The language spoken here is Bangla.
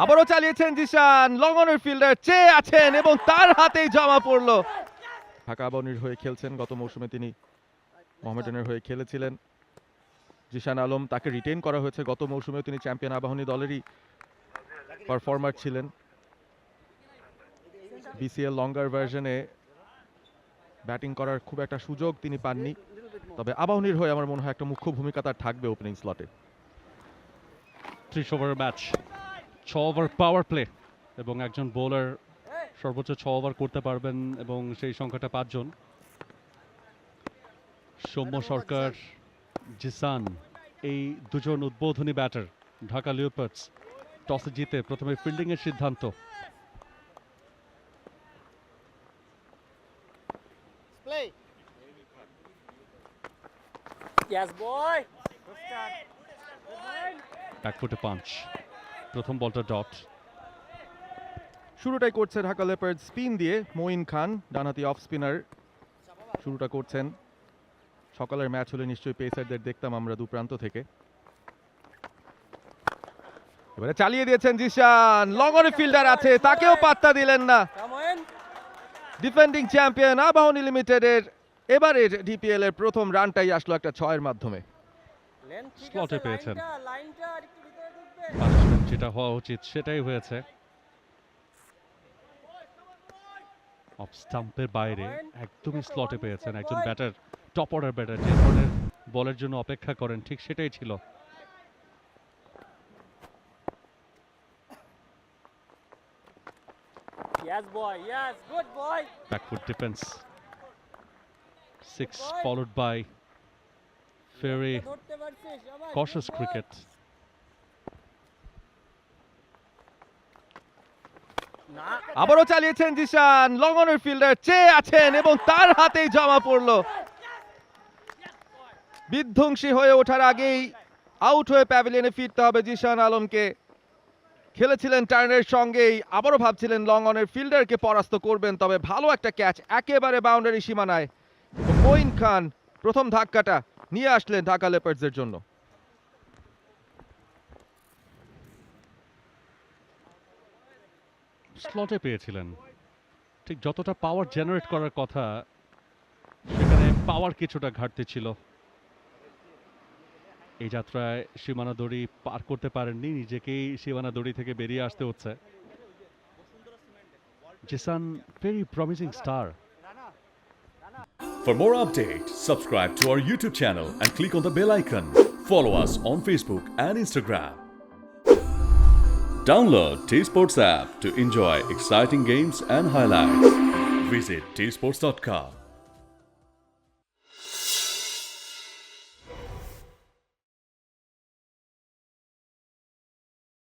আবারও চালিয়েছেন জিশান, লং অনের ফিল্ডার চেয়ে আছেন এবং তার হাতেই জমা পড়লো। ঢাকা আবাহনীর হয়ে খেলছেন, গত মৌসুমে তিনি মোহামেডানের হয়ে খেলেছিলেন। জিশান আলম, তাকে রিটেইন করা হয়েছে, গত মৌসুমেও তিনি চ্যাম্পিয়ন আবাহনী দলেরই পারফর্মার ছিলেন। বিসিএল লঙ্গার ভার্সনে ব্যাটিং করার খুব একটা সুযোগ তিনি পাননি, তবে আবাহনীর হয়ে আমার মনে হয় একটা মুখ্য ভূমিকা তার থাকবে ওপেনিং স্লটে। 30 over match, 6 over power play এবং একজন বোলার সর্বোচ্চ 6 ওভার করতে পারবেন এবং সেই সংখ্যাটা 5 জন। সৌম্য সরকার, জিসান, এই দুজন উদ্বোধনী ব্যাটার। ঢাকা লিওপার্ডস টসে জিতে প্রথমে ফিল্ডিং এর সিদ্ধান্ত। ব্যাকফুটে পাঞ্চ, প্রথম বলটা ডট। শুরুটাই করছে ঢাকা লেপার্ড স্পিন দিয়ে। মঈন খান, ডানহাতি অফ স্পিনার, শুরুটা করছেন। সকালের ম্যাচ হলে নিশ্চয়ই পেসারদের দেখতাম আমরা দুপ্রান্ত থেকে। এবারে চালিয়ে দিয়েছেন জিশান, লং অনে ফিল্ডার আছে, তাকেও পাত্তা দিলেন না। ডিফেন্ডিং চ্যাম্পিয়ন আবাহনী লিমিটেডের এবারের ডিপিএল এর প্রথম রানটাই আসলো একটা 6-এর মাধ্যমে। স্লটে পেয়েছেন, যেটা হওয়া উচিত সেটাই হয়েছে। অফ স্টাম্পের বাইরে একদমই স্লটে পেয়েছেন একজন ব্যাটার, টপ অর্ডার ব্যাটার, যে ধরনের বলের জন্য অপেক্ষা করেন ঠিক সেটাই ছিল। Backward defense. 6 followed by very cautious cricket. আবারও চালিয়েছেন জিশান, লং অনের ফিল্ডার চেয়ে আছেন এবং তার হাতেই জমা পড়লো। বিধ্বংসী হয়ে ওঠার আগেই আউট হয়ে প্যাভিলিয়নে ফিরতে হবে জিশান আলমকে। খেলেছিলেন টার্নের সঙ্গেই, আবারও ভাবছিলেন লং অনের ফিল্ডারকে পরাস্ত করবেন, তবে ভালো একটা ক্যাচ একেবারে বাউন্ডারি সীমানায়। মঈন খান প্রথম ধাক্কাটা নিয়ে আসলেন ঢাকা লেপার্ডসের জন্য। স্লটে পেয়েছিলেন, ঠিক যতটা পাওয়ার জেনারেট করার কথা সেখানে পাওয়ার কিছুটা ঘাটতি ছিল। এই যাত্রায় সীমানা দড়ি পার করতে পারেননি, নিজেকেই সীমানা দড়ি থেকে বেরিয়ে আসতে হচ্ছে। Jisan, very promising star. For more updates, subscribe to our YouTube channel and click on the bell icon. Follow us on Facebook and Instagram. Download T-Sports app to enjoy exciting games and highlights. Visit tsports.com.